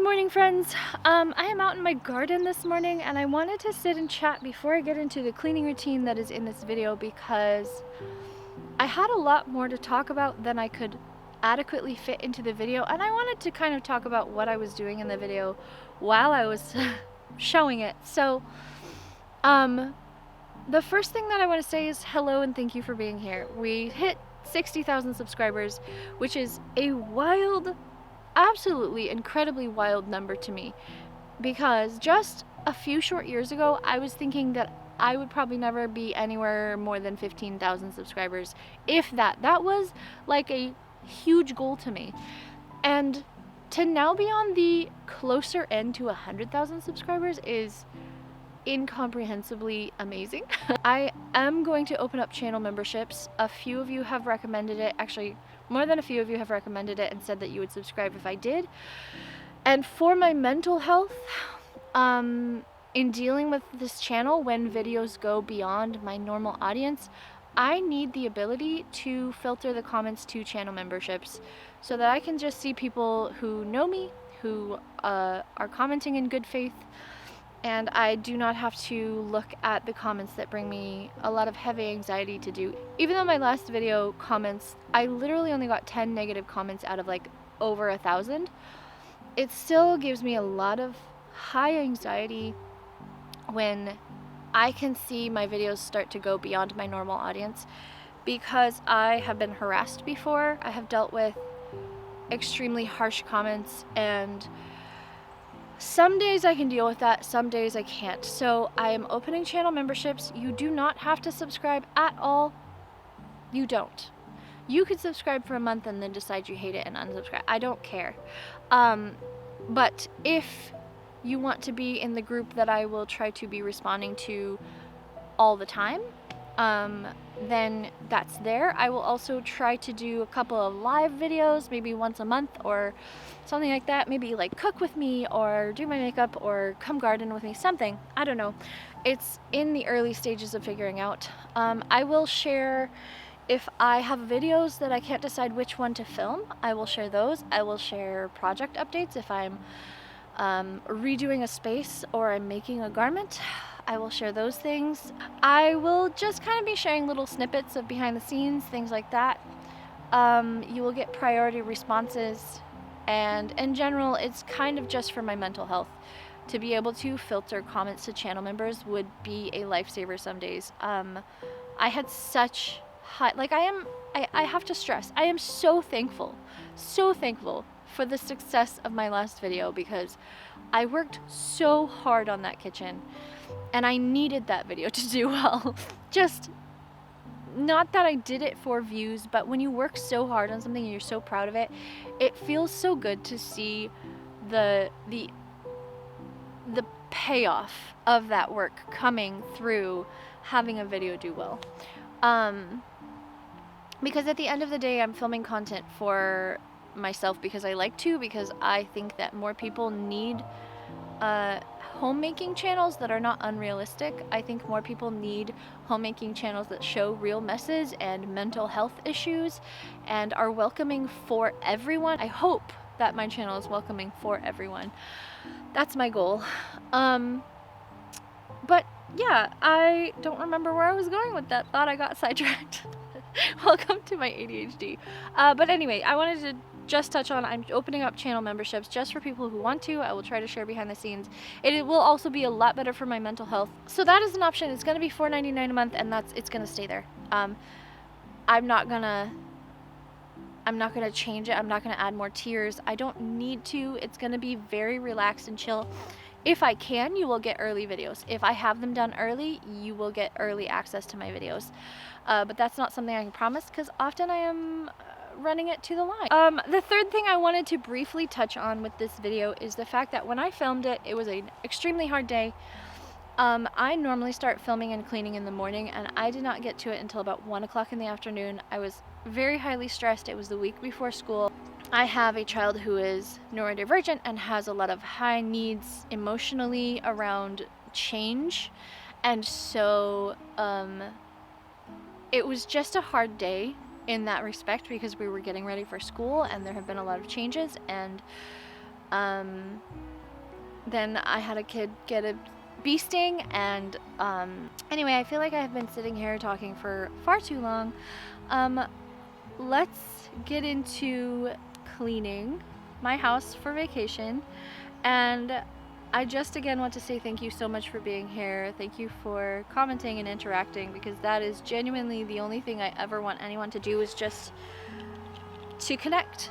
Good morning, friends. I am out in my garden this morning and I wanted to sit and chat before I get into the cleaning routine that is in this video because I had a lot more to talk about than I could adequately fit into the video, and I wanted to kind of talk about what I was doing in the video while I was showing it. So, the first thing that I want to say is hello and thank you for being here. We hit 60,000 subscribers, which is a wild, absolutely incredibly wild number to me, because just a few short years ago I was thinking that I would probably never be anywhere more than 15,000 subscribers, if that. That was like a huge goal to me, and to now be on the closer end to 100,000 subscribers is incomprehensibly amazing. I am going to open up channel memberships. A few of you have recommended it, actually more than a few of you have recommended it and said that you would subscribe if I did. And for my mental health, in dealing with this channel, when videos go beyond my normal audience, I need the ability to filter the comments to channel memberships so that I can just see people who know me, who are commenting in good faith, and I do not have to look at the comments that bring me a lot of heavy anxiety to do. Even though my last video comments, I literally only got 10 negative comments out of like over 1,000, it still gives me a lot of high anxiety when I can see my videos start to go beyond my normal audience, because I have been harassed before. I have dealt with extremely harsh comments, and some days I can deal with that, some days I can't. So I am opening channel memberships. You do not have to subscribe at all. You don't. You could subscribe for a month and then decide you hate it and unsubscribe. I don't care. But if you want to be in the group that I will try to be responding to all the time, then that's there. I will also try to do a couple of live videos, maybe once a month or something like that. Maybe like cook with me or do my makeup or come garden with me, something. I don't know. It's in the early stages of figuring out. I will share, if I have videos that I can't decide which one to film, I will share those. I will share project updates if I'm redoing a space or I'm making a garment. I will share those things. I will just kind of be sharing little snippets of behind the scenes, things like that. You will get priority responses, and in general it's kind of just for my mental health. To be able to filter comments to channel members would be a lifesaver some days. I had such high, like I have to stress, I am so thankful for the success of my last video, because I worked so hard on that kitchen and I needed that video to do well. Just not that I did it for views, but when you work so hard on something and you're so proud of it, it feels so good to see the payoff of that work coming through having a video do well. Because at the end of the day, I'm filming content for myself because I like to, because I think that more people need homemaking channels that are not unrealistic. I think more people need homemaking channels that show real messes and mental health issues and are welcoming for everyone. I hope that my channel is welcoming for everyone. That's my goal. But yeah, I don't remember where I was going with that thought. I got sidetracked. Welcome to my ADHD. But anyway, I wanted to just touch on, I'm opening up channel memberships just for people who want to. I will try to share behind the scenes. It will also be a lot better for my mental health. So that is an option. It's going to be $4.99 a month, and it's going to stay there. I'm not gonna change it. I'm not gonna add more tiers. I don't need to. It's gonna be very relaxed and chill. If I can, you will get early videos. If I have them done early, you will get early access to my videos. But that's not something I can promise, because often I am running it to the line. The third thing I wanted to briefly touch on with this video is the fact that when I filmed it, it was an extremely hard day. I normally start filming and cleaning in the morning, and I did not get to it until about 1 o'clock in the afternoon. I was very highly stressed. It was the week before school. I have a child who is neurodivergent and has a lot of high needs emotionally around change, and so it was just a hard day in that respect, because we were getting ready for school and there have been a lot of changes, and Then I had a kid get a bee sting, and anyway, I feel like I have been sitting here talking for far too long. Let's get into cleaning my house for vacation. And I just again want to say thank you so much for being here. Thank you for commenting and interacting, because that is genuinely the only thing I ever want anyone to do, is just to connect.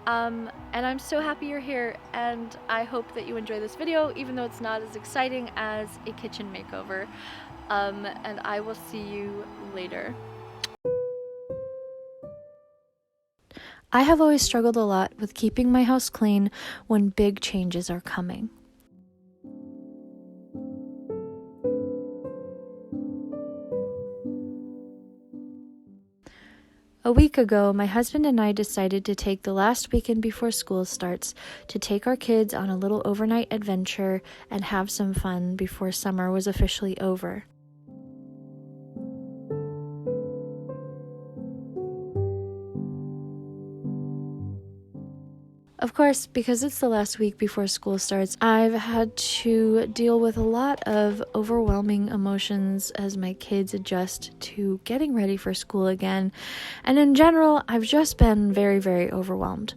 And I'm so happy you're here, and I hope that you enjoy this video, even though it's not as exciting as a kitchen makeover. And I will see you later. I have always struggled a lot with keeping my house clean when big changes are coming. A week ago, my husband and I decided to take the last weekend before school starts to take our kids on a little overnight adventure and have some fun before summer was officially over. Of course, because it's the last week before school starts, I've had to deal with a lot of overwhelming emotions as my kids adjust to getting ready for school again. And in general, I've just been very, very overwhelmed.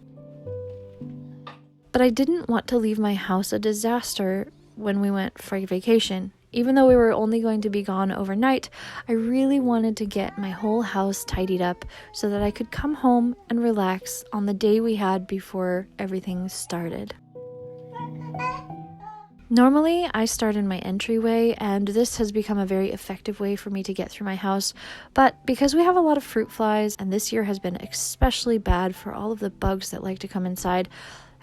But I didn't want to leave my house a disaster when we went for vacation. Even though we were only going to be gone overnight, I really wanted to get my whole house tidied up so that I could come home and relax on the day we had before everything started. Normally, I start in my entryway, and this has become a very effective way for me to get through my house, but because we have a lot of fruit flies, and this year has been especially bad for all of the bugs that like to come inside,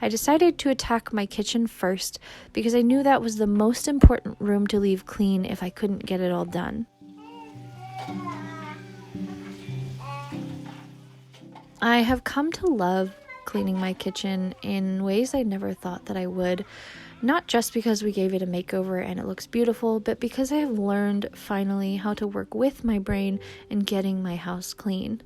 I decided to attack my kitchen first because I knew that was the most important room to leave clean if I couldn't get it all done. I have come to love cleaning my kitchen in ways I never thought that I would, not just because we gave it a makeover and it looks beautiful, but because I have learned finally how to work with my brain in getting my house clean.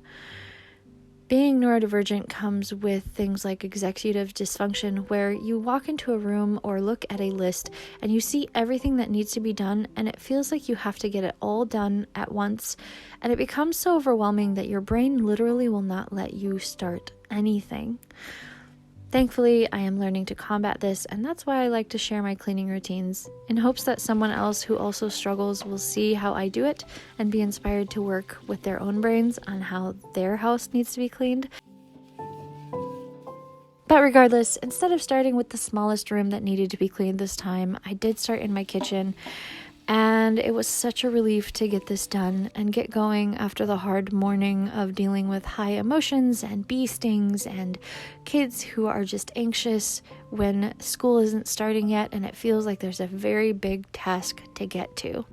Being neurodivergent comes with things like executive dysfunction, where you walk into a room or look at a list and you see everything that needs to be done, and it feels like you have to get it all done at once, and it becomes so overwhelming that your brain literally will not let you start anything. Thankfully, I am learning to combat this, and that's why I like to share my cleaning routines, in hopes that someone else who also struggles will see how I do it and be inspired to work with their own brains on how their house needs to be cleaned. But regardless, instead of starting with the smallest room that needed to be cleaned this time, I did start in my kitchen. And it was such a relief to get this done and get going after the hard morning of dealing with high emotions and bee stings and kids who are just anxious when school isn't starting yet and it feels like there's a very big task to get to.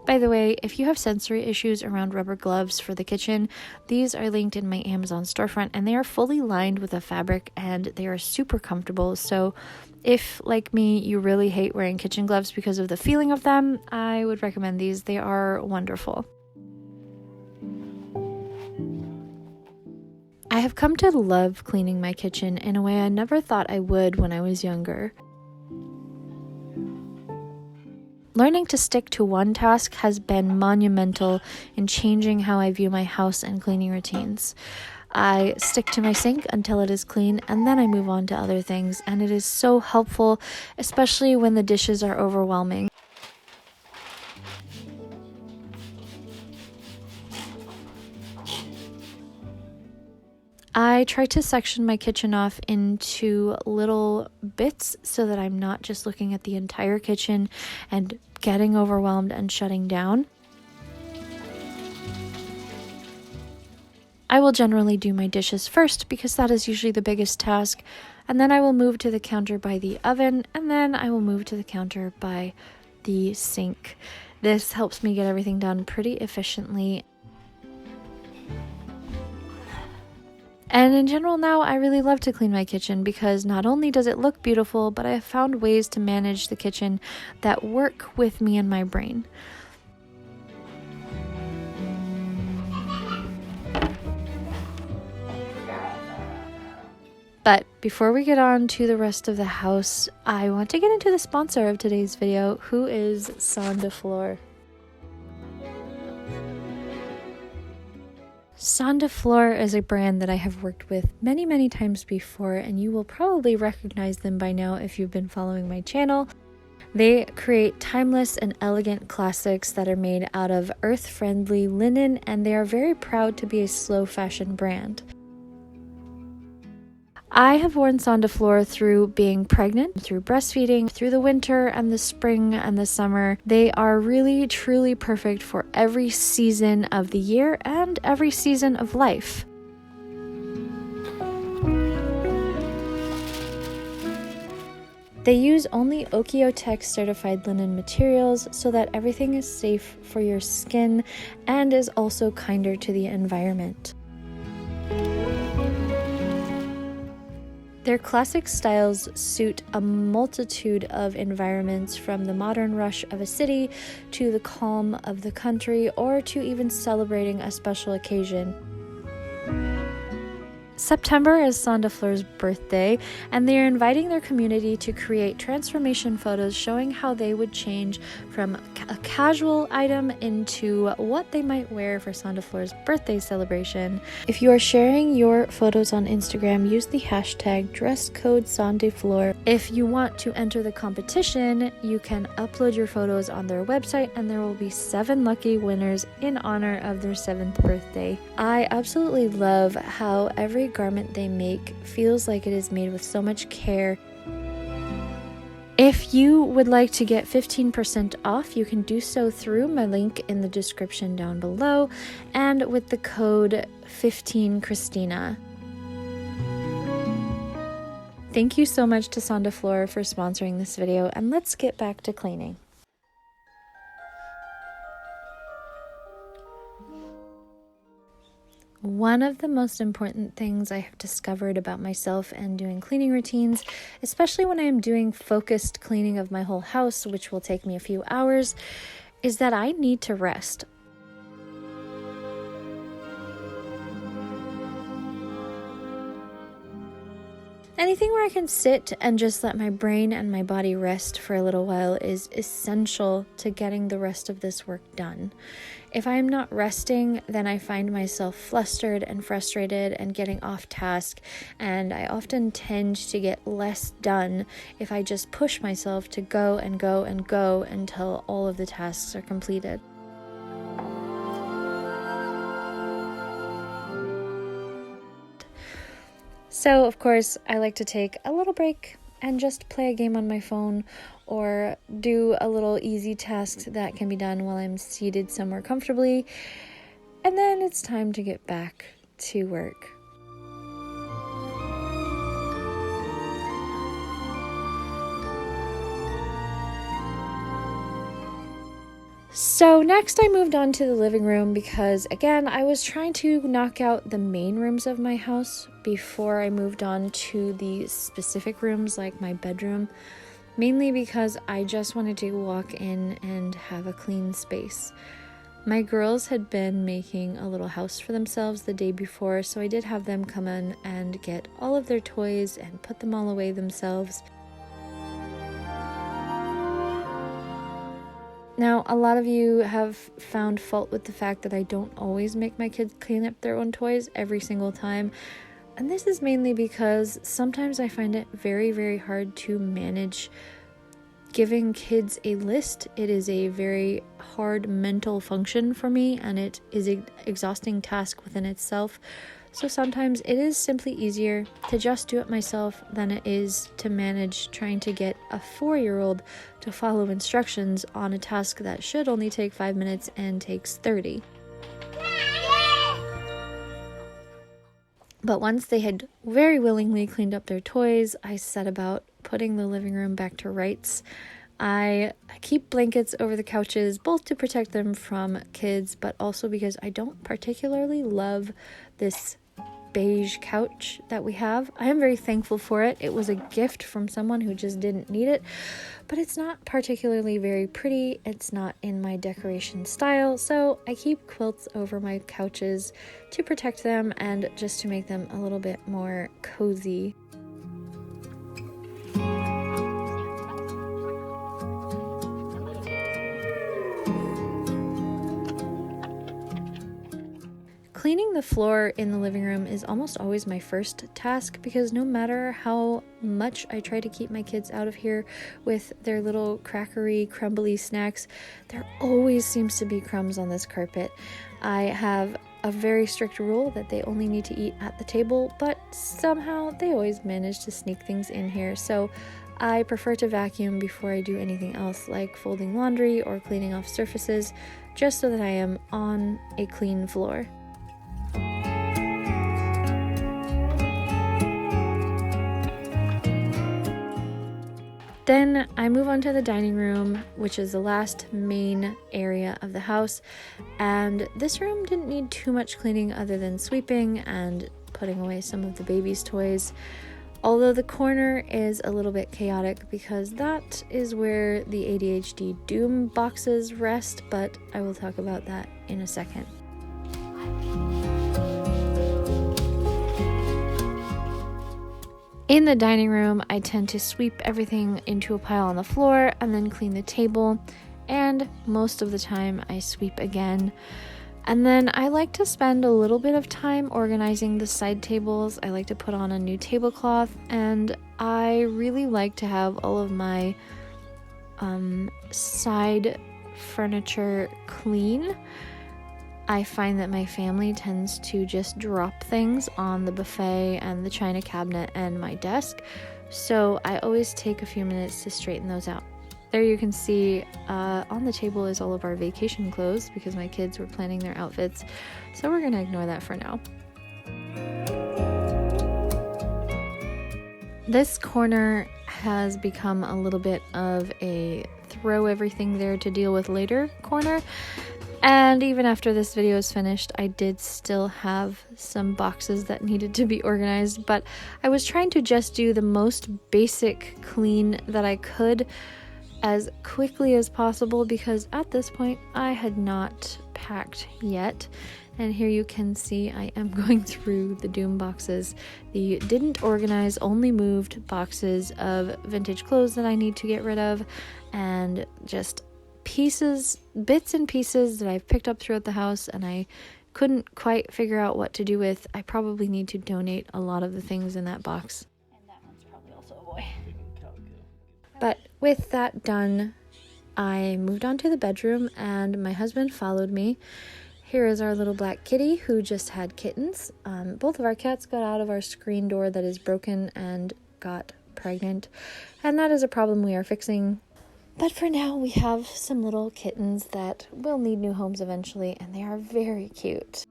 By the way, if you have sensory issues around rubber gloves for the kitchen, these are linked in my Amazon storefront, and they are fully lined with a fabric and they are super comfortable. So if, like me, you really hate wearing kitchen gloves because of the feeling of them, I would recommend these. They are wonderful. I have come to love cleaning my kitchen in a way I never thought I would when I was younger. Learning to stick to one task has been monumental in changing how I view my house and cleaning routines. I stick to my sink until it is clean, and then I move on to other things, and it is so helpful, especially when the dishes are overwhelming. I try to section my kitchen off into little bits so that I'm not just looking at the entire kitchen and getting overwhelmed and shutting down. I will generally do my dishes first because that is usually the biggest task, and then I will move to the counter by the oven, and then I will move to the counter by the sink. This helps me get everything done pretty efficiently. And in general now, I really love to clean my kitchen because not only does it look beautiful, but I have found ways to manage the kitchen that work with me and my brain. But before we get on to the rest of the house, I want to get into the sponsor of today's video, who is Sondaflor. Sondaflor is a brand that I have worked with many times before, and you will probably recognize them by now if you've been following my channel. They create timeless and elegant classics that are made out of earth-friendly linen, and they are very proud to be a slow fashion brand. I have worn Sondaflor through being pregnant, through breastfeeding, through the winter and the spring and the summer. They are really, truly perfect for every season of the year and every season of life. They use only OEKO-TEX certified linen materials so that everything is safe for your skin and is also kinder to the environment. Their classic styles suit a multitude of environments, from the modern rush of a city to the calm of the country, or to even celebrating a special occasion. September is Sondaflor's birthday, and they are inviting their community to create transformation photos showing how they would change from a casual item into what they might wear for Sondaflor's birthday celebration. If you are sharing your photos on Instagram, use the hashtag #DressCodeSondaflor. If you want to enter the competition, you can upload your photos on their website, and there will be 7 lucky winners in honor of their 7th birthday. I absolutely love how every garment they make feels like it is made with so much care. If you would like to get 15% off, you can do so through my link in the description down below and with the code 15Christina. Thank you so much to Sondaflor for sponsoring this video, and let's get back to cleaning. One of the most important things I have discovered about myself and doing cleaning routines, especially when I am doing focused cleaning of my whole house, which will take me a few hours, is that I need to rest. Anything where I can sit and just let my brain and my body rest for a little while is essential to getting the rest of this work done. If I am not resting, then I find myself flustered and frustrated and getting off task, and I often tend to get less done if I just push myself to go and go and go until all of the tasks are completed. So, of course, I like to take a little break and just play a game on my phone or do a little easy task that can be done while I'm seated somewhere comfortably. And then it's time to get back to work. So next I moved on to the living room because, again, I was trying to knock out the main rooms of my house before I moved on to the specific rooms like my bedroom, mainly because I just wanted to walk in and have a clean space. My girls had been making a little house for themselves the day before, so I did have them come in and get all of their toys and put them all away themselves. Now, a lot of you have found fault with the fact that I don't always make my kids clean up their own toys every single time. And this is mainly because sometimes I find it very hard to manage giving kids a list. It is a very hard mental function for me, and it is an exhausting task within itself. So sometimes it is simply easier to just do it myself than it is to manage trying to get a 4-year-old to follow instructions on a task that should only take 5 minutes and takes 30. But once they had very willingly cleaned up their toys, I set about putting the living room back to rights. I keep blankets over the couches, both to protect them from kids, but also because I don't particularly love this beige couch that we have. I am very thankful for it. It was a gift from someone who just didn't need it, but it's not particularly very pretty. It's not in my decoration style, so I keep quilts over my couches to protect them and just to make them a little bit more cozy. Cleaning the floor in the living room is almost always my first task because no matter how much I try to keep my kids out of here with their little crackery, crumbly snacks, there always seems to be crumbs on this carpet. I have a very strict rule that they only need to eat at the table, but somehow they always manage to sneak things in here. So I prefer to vacuum before I do anything else like folding laundry or cleaning off surfaces, just so that I am on a clean floor. Then I move on to the dining room, which is the last main area of the house, and this room didn't need too much cleaning other than sweeping and putting away some of the baby's toys, although the corner is a little bit chaotic because that is where the ADHD doom boxes rest, but I will talk about that in a second. In the dining room, I tend to sweep everything into a pile on the floor and then clean the table, and most of the time I sweep again. And then I like to spend a little bit of time organizing the side tables. I like to put on a new tablecloth, and I really like to have all of my side furniture clean. I find that my family tends to just drop things on the buffet and the china cabinet and my desk, so I always take a few minutes to straighten those out. There you can see on the table is all of our vacation clothes because my kids were planning their outfits, so we're gonna ignore that for now. This corner has become a little bit of a throw everything there to deal with later corner. And even after this video is finished, I did still have some boxes that needed to be organized, but I was trying to just do the most basic clean that I could as quickly as possible because at this point I had not packed yet. And here you can see I am going through the doom boxes, the didn't organize, only moved boxes of vintage clothes that I need to get rid of, and just bits and pieces that I've picked up throughout the house and I couldn't quite figure out what to do with. I probably need to donate a lot of the things in that box. And that one's probably also a boy. But with that done, I moved on to the bedroom and my husband followed me. Here is our little black kitty who just had kittens. Both of our cats got out of our screen door that is broken and got pregnant, and that is a problem we are fixing. But for now, we have some little kittens that will need new homes eventually, and they are very cute.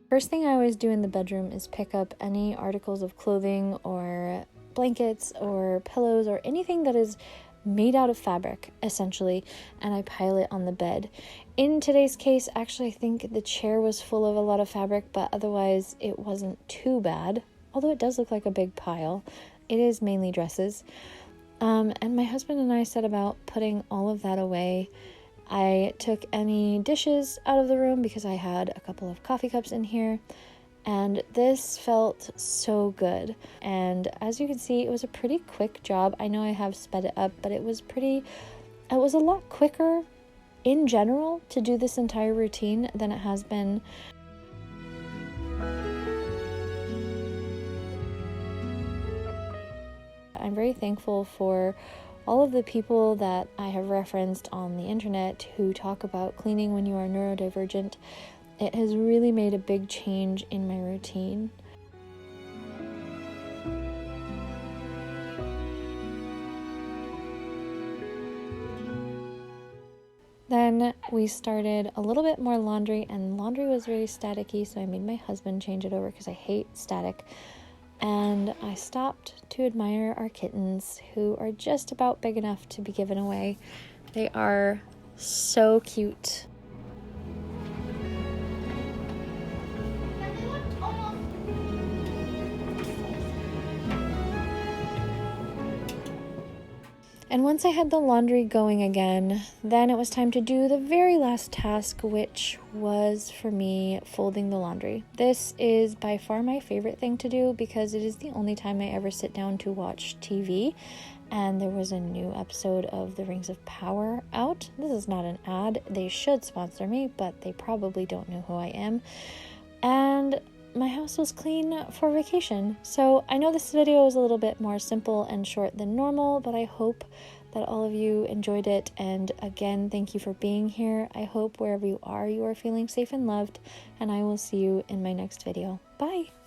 First thing I always do in the bedroom is pick up any articles of clothing or blankets or pillows or anything that is made out of fabric, essentially, and I pile it on the bed. In today's case, actually, I think the chair was full of a lot of fabric, but otherwise it wasn't too bad, although it does look like a big pile. It is mainly dresses. And my husband and I set about putting all of that away. I took any dishes out of the room because I had a couple of coffee cups in here. And this felt so good. And as you can see, it was a pretty quick job. I know I have sped it up, but it was a lot quicker in general to do this entire routine than it has been. I'm very thankful for all of the people that I have referenced on the internet who talk about cleaning when you are neurodivergent. It has really made a big change in my routine. Then we started a little bit more laundry, and laundry was very staticky, so I made my husband change it over because I hate static. And I stopped to admire our kittens, who are just about big enough to be given away. They are so cute. And once I had the laundry going again, then it was time to do the very last task, which was for me folding the laundry. This is by far my favorite thing to do because it is the only time I ever sit down to watch TV. And there was a new episode of The Rings of Power out. This is not an ad. They should sponsor me, but they probably don't know who I am. And my house was clean for vacation. So I know this video is a little bit more simple and short than normal, but I hope that all of you enjoyed it. And again, thank you for being here. I hope wherever you are feeling safe and loved, and I will see you in my next video. Bye!